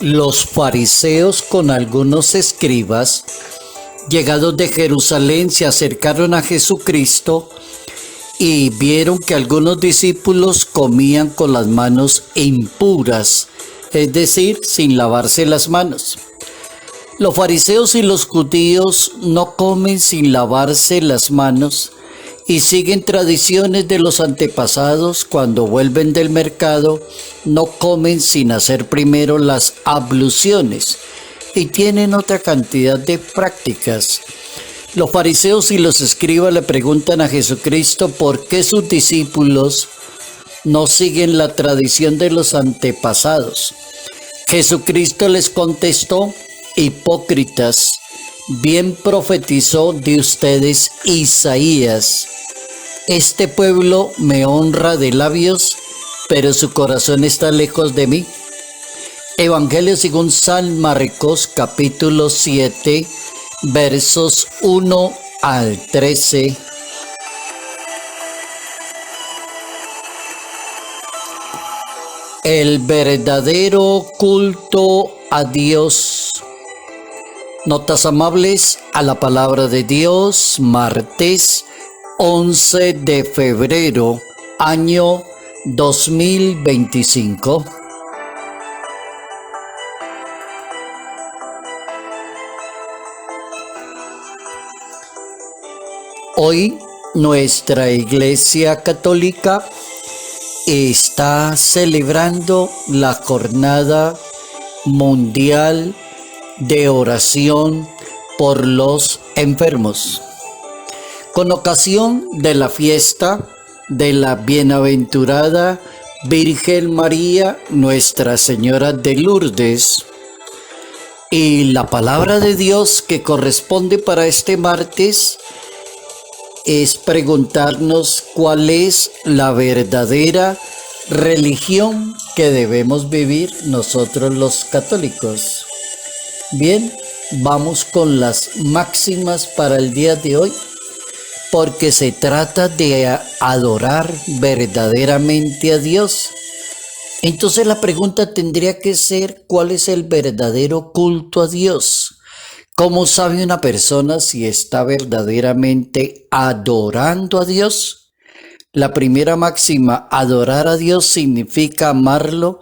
Los fariseos con algunos escribas, llegados de Jerusalén, se acercaron a Jesucristo y vieron que algunos discípulos comían con las manos impuras, es decir, sin lavarse las manos. Los fariseos y los judíos no comen sin lavarse las manos y siguen tradiciones de los antepasados. Cuando vuelven del mercado, no comen sin hacer primero las abluciones y tienen otra cantidad de prácticas. Los fariseos y los escribas le preguntan a Jesucristo por qué sus discípulos no siguen la tradición de los antepasados. Jesucristo les contestó: hipócritas, bien profetizó de ustedes Isaías. Este pueblo me honra de labios, pero su corazón está lejos de mí. Evangelio según San Marcos, capítulo 7, versos 1 al 13. El verdadero culto a Dios. Notas amables a la palabra de Dios, martes 11 de febrero, año 2025. Hoy nuestra Iglesia Católica está celebrando la Jornada Mundial de Oración por los Enfermos, con ocasión de la fiesta de la Bienaventurada Virgen María, Nuestra Señora de Lourdes. Y la palabra de Dios que corresponde para este martes es preguntarnos cuál es la verdadera religión que debemos vivir nosotros los católicos. Bien, vamos con las máximas para el día de hoy, porque se trata de adorar verdaderamente a Dios. Entonces la pregunta tendría que ser: ¿cuál es el verdadero culto a Dios? ¿Cómo sabe una persona si está verdaderamente adorando a Dios? La primera máxima: adorar a Dios significa amarlo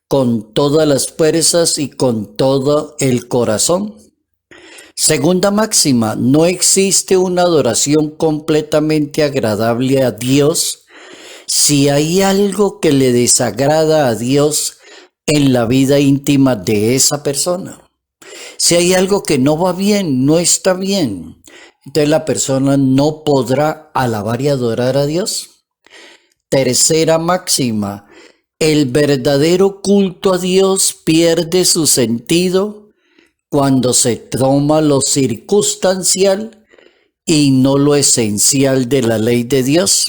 con todas las fuerzas y con todo el corazón. Segunda máxima: no existe una adoración completamente agradable a Dios si hay algo que le desagrada a Dios en la vida íntima de esa persona. Si hay algo que no va bien, no está bien, entonces la persona no podrá alabar y adorar a Dios. Tercera máxima: el verdadero culto a Dios pierde su sentido cuando se toma lo circunstancial y no lo esencial de la ley de Dios.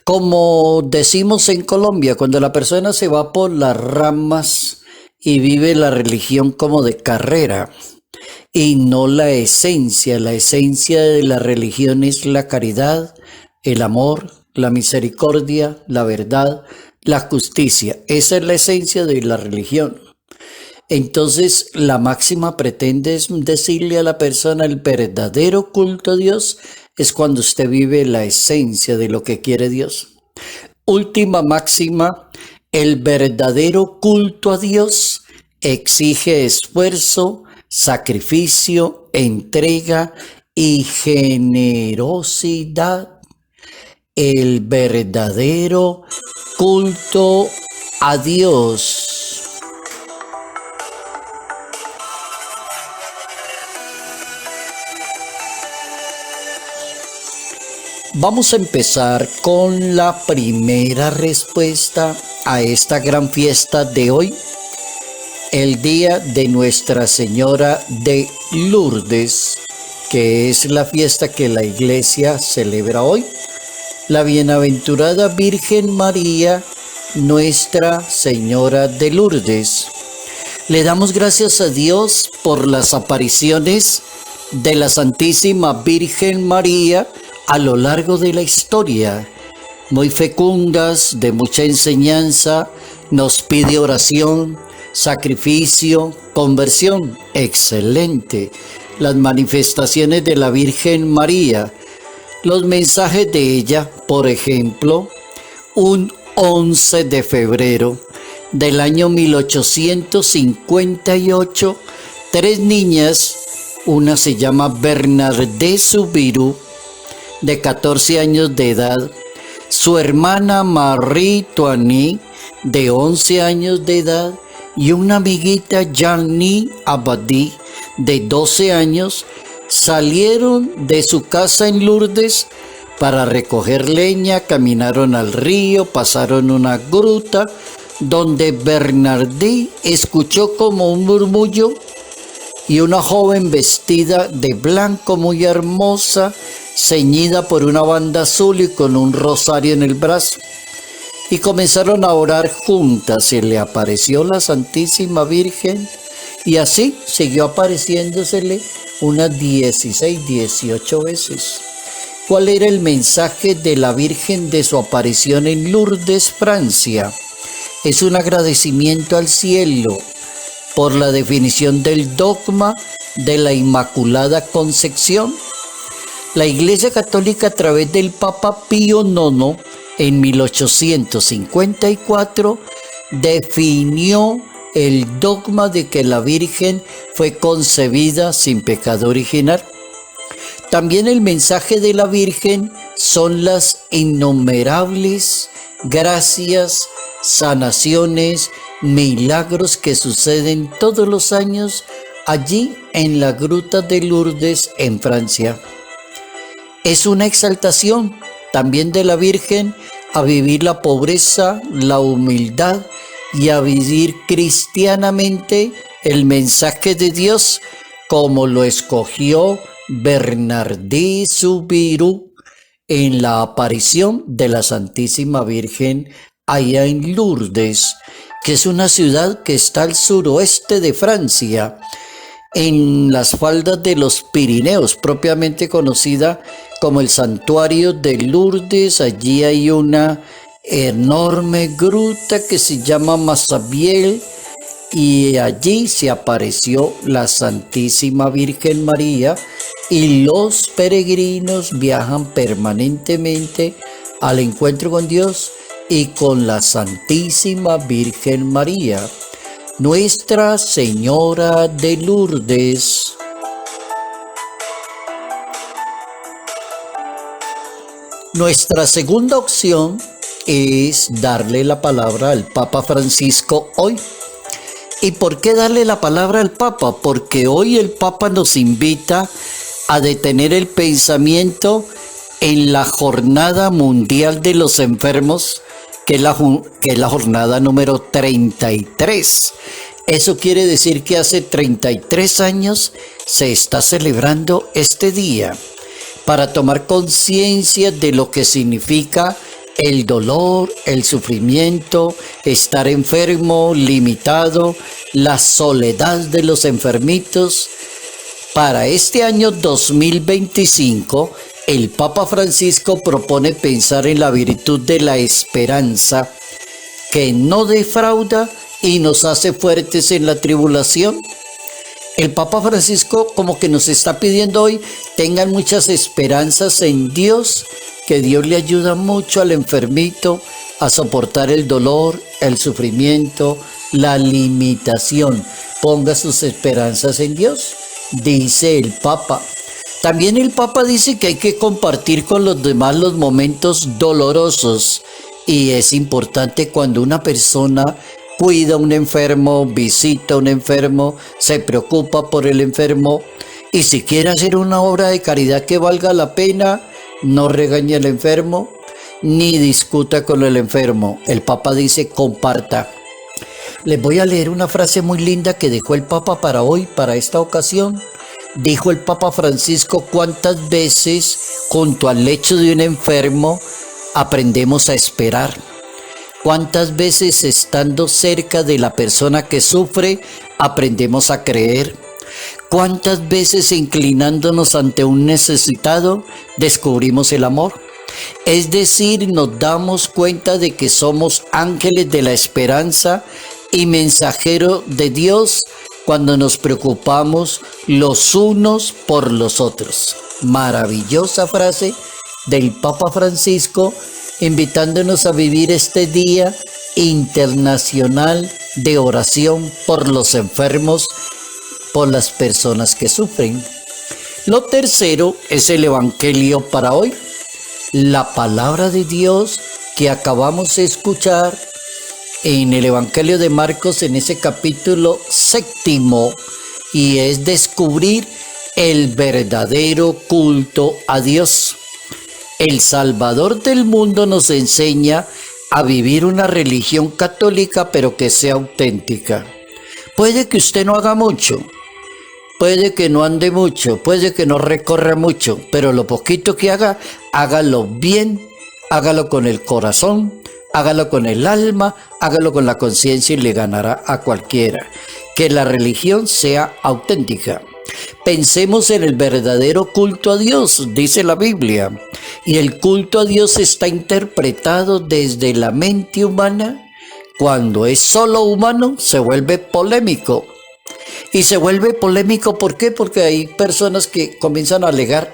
Como decimos en Colombia, cuando la persona se va por las ramas y vive la religión como de carrera y no la esencia de la religión es la caridad, el amor, la misericordia, la verdad, la justicia. Esa es la esencia de la religión. Entonces la máxima pretende decirle a la persona: el verdadero culto a Dios es cuando usted vive la esencia de lo que quiere Dios. Última máxima: el verdadero culto a Dios exige esfuerzo, sacrificio, entrega y generosidad. El verdadero culto a Dios. Vamos a empezar con la primera respuesta a esta gran fiesta de hoy, el día de Nuestra Señora de Lourdes, que es la fiesta que la Iglesia celebra hoy. La Bienaventurada Virgen María, Nuestra Señora de Lourdes. Le damos gracias a Dios por las apariciones de la Santísima Virgen María a lo largo de la historia, muy fecundas, de mucha enseñanza. Nos pide oración, sacrificio, conversión. Excelente. Las manifestaciones de la Virgen María, los mensajes de ella, por ejemplo, un 11 de febrero del año 1858, 3 niñas, una se llama Bernardé Soubirous, de 14 años de edad, su hermana Marie Toigny, de 11 años de edad, y una amiguita Jeannie Abadie, de 12 años, salieron de su casa en Lourdes para recoger leña, caminaron al río, pasaron una gruta, donde Bernardé escuchó como un murmullo y una joven vestida de blanco muy hermosa, ceñida por una banda azul y con un rosario en el brazo. Y comenzaron a orar juntas. Se le apareció la Santísima Virgen y así siguió apareciéndosele unas 16, 18 veces. ¿Cuál era el mensaje de la Virgen de su aparición en Lourdes, Francia? Es un agradecimiento al cielo por la definición del dogma de la Inmaculada Concepción. La Iglesia Católica, a través del Papa Pío IX, en 1854, definió el dogma de que la Virgen fue concebida sin pecado original. También el mensaje de la Virgen son las innumerables gracias, sanaciones, milagros que suceden todos los años allí en la gruta de Lourdes, en Francia. Es una exaltación también de la Virgen a vivir la pobreza, la humildad y a vivir cristianamente el mensaje de Dios, como lo escogió Bernardé Soubirous en la aparición de la Santísima Virgen allá en Lourdes, que es una ciudad que está al suroeste de Francia, en las faldas de los Pirineos, propiamente conocida como el Santuario de Lourdes. Allí hay una enorme gruta que se llama Massabielle y allí se apareció la Santísima Virgen María, y los peregrinos viajan permanentemente al encuentro con Dios y con la Santísima Virgen María, Nuestra Señora de Lourdes. Nuestra segunda opción es darle la palabra al Papa Francisco hoy. ¿Y por qué darle la palabra al Papa? Porque hoy el Papa nos invita a detener el pensamiento en la Jornada Mundial de los Enfermos, que es la jornada número 33. Eso quiere decir que hace 33 años se está celebrando este día para tomar conciencia de lo que significa el dolor, el sufrimiento, estar enfermo, limitado, la soledad de los enfermitos. Para este año 2025, el Papa Francisco propone pensar en la virtud de la esperanza, que no defrauda y nos hace fuertes en la tribulación. El Papa Francisco como que nos está pidiendo hoy, tengan muchas esperanzas en Dios, que Dios le ayuda mucho al enfermito a soportar el dolor, el sufrimiento, la limitación. Ponga sus esperanzas en Dios, dice el Papa. También el Papa dice que hay que compartir con los demás los momentos dolorosos, y es importante cuando una persona cuida a un enfermo, visita a un enfermo, se preocupa por el enfermo, y si quiere hacer una obra de caridad que valga la pena, no regañe al enfermo, ni discuta con el enfermo. El Papa dice, comparta. Les voy a leer una frase muy linda que dejó el Papa para hoy, para esta ocasión. Dijo el Papa Francisco: ¿cuántas veces junto al lecho de un enfermo aprendemos a esperar? ¿Cuántas veces estando cerca de la persona que sufre aprendemos a creer? ¿Cuántas veces inclinándonos ante un necesitado descubrimos el amor? Es decir, nos damos cuenta de que somos ángeles de la esperanza y mensajeros de Dios cuando nos preocupamos los unos por los otros. Maravillosa frase del Papa Francisco, invitándonos a vivir este Día Internacional de Oración por los enfermos, por las personas que sufren. Lo tercero es el Evangelio para hoy. La palabra de Dios que acabamos de escuchar en el Evangelio de Marcos, en ese capítulo 7, y es descubrir el verdadero culto a Dios. El Salvador del mundo nos enseña a vivir una religión católica, pero que sea auténtica. Puede que usted no haga mucho, puede que no ande mucho, puede que no recorra mucho, pero lo poquito que haga, hágalo bien, hágalo con el corazón, hágalo con el alma, hágalo con la conciencia y le ganará a cualquiera. Que la religión sea auténtica. Pensemos en el verdadero culto a Dios, dice la Biblia. Y el culto a Dios está interpretado desde la mente humana. Cuando es solo humano, se vuelve polémico. Y se vuelve polémico, ¿por qué? Porque hay personas que comienzan a alegar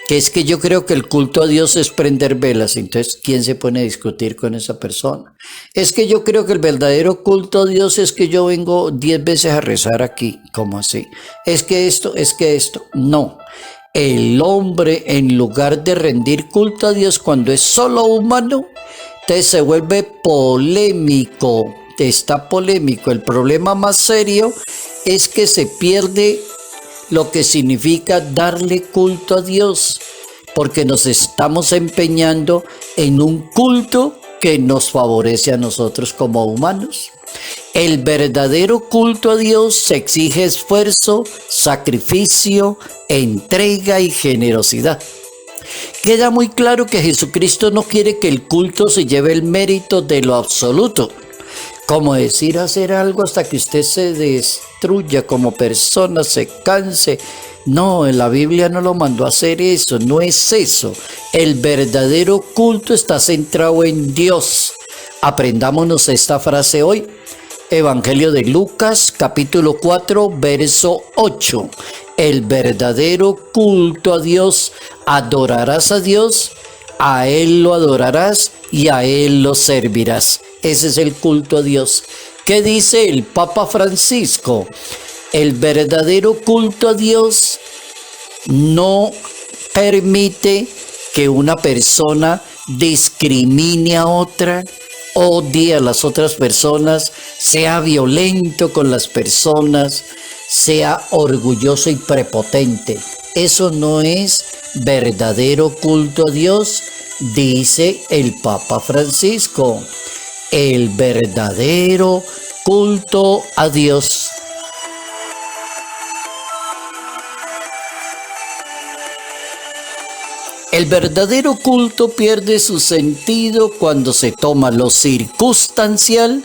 que es que yo creo que el culto a Dios es prender velas. Entonces, ¿quién se pone a discutir con esa persona? Es que yo creo que el verdadero culto a Dios es que yo vengo 10 veces a rezar aquí. ¿Cómo así? Es que esto. No. El hombre, en lugar de rendir culto a Dios cuando es solo humano, entonces se vuelve polémico. Está polémico. El problema más serio es que se pierde lo que significa darle culto a Dios, porque nos estamos empeñando en un culto que nos favorece a nosotros como humanos. El verdadero culto a Dios exige esfuerzo, sacrificio, entrega y generosidad. Queda muy claro que Jesucristo no quiere que el culto se lleve el mérito de lo absoluto, como decir hacer algo hasta que usted se destruya como persona, se canse. No, en la Biblia no lo mandó a hacer eso, no es eso. El verdadero culto está centrado en Dios. Aprendámonos esta frase hoy. Evangelio de Lucas, capítulo 4, verso 8. El verdadero culto a Dios, adorarás a Dios, a Él lo adorarás y a Él lo servirás. Ese es el culto a Dios. ¿Qué dice el Papa Francisco? El verdadero culto a Dios no permite que una persona discrimine a otra, odie a las otras personas, sea violento con las personas, sea orgulloso y prepotente. Eso no es verdadero culto a Dios, dice el Papa Francisco. El verdadero culto a Dios. El verdadero culto pierde su sentido cuando se toma lo circunstancial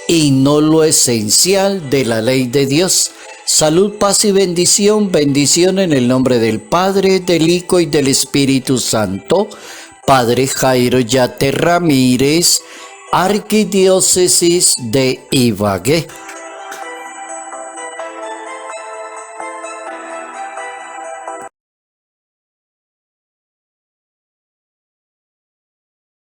y no lo esencial de la ley de Dios. Salud, paz y bendición. Bendición en el nombre del Padre, del Hijo y del Espíritu Santo. Padre Jairo Yate Ramírez, Arquidiócesis de Ibagué.